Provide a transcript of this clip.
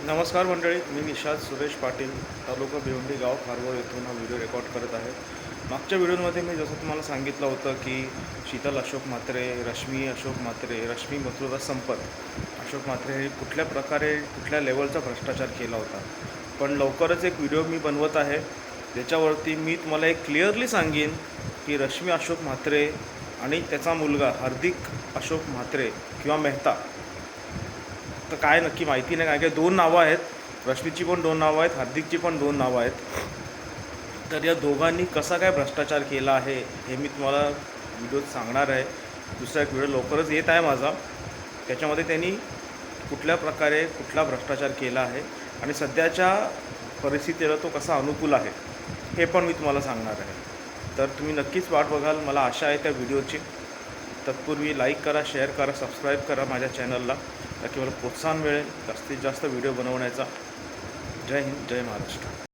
नमस्कार मंडळी, मी निशाद सुरेश पाटील, तालुका भिवंडी, गाव खारघर येथून हा व्हिडिओ रेकॉर्ड करत आहे. मागच्या व्हिडिओमध्ये मी जसं तुम्हाला सांगितलं होतं की शीतल अशोक म्हात्रे, रश्मी अशोक म्हात्रे, रश्मी मथुरा संपत अशोक म्हात्रे हे कुठल्या प्रकारे कुठल्या लेवलचा भ्रष्टाचार केला होता. पण लवकरच एक व्हिडिओ मी बनवत आहे, ज्याच्यावरती मी तुम्हाला एक क्लिअरली सांगेन की रश्मी अशोक म्हात्रे आणि त्याचा मुलगा हार्दिक अशोक म्हात्रे किंवा मेहता, तर काय नक्की माहिती नाही. काय काय दोन नावं आहेत, रश्मीची पण दोन नावं आहेत, हार्दिकची पण दोन नावं आहेत. तर या दोघांनी कसा काय भ्रष्टाचार केला आहे हे मी तुम्हाला व्हिडिओत सांगणार आहे. दुसरा एक व्हिडिओ लवकरच येत आहे माझा, त्याच्यामध्ये त्यांनी कुठल्या प्रकारे कुठला भ्रष्टाचार केला आहे आणि सध्याच्या परिस्थितीला तो कसा अनुकूल आहे हे पण मी तुम्हाला सांगणार आहे. तर तुम्ही नक्कीच वाट बघाल, मला आशा आहे त्या व्हिडिओची. तत्पूर्वी लाईक करा, शेअर करा, सबस्क्राईब करा माझ्या चॅनलला, ताकी मला प्रोत्साहन मिळेल जास्तीत जास्त व्हिडिओ बनवण्याचा. जय हिंद, जय महाराष्ट्र.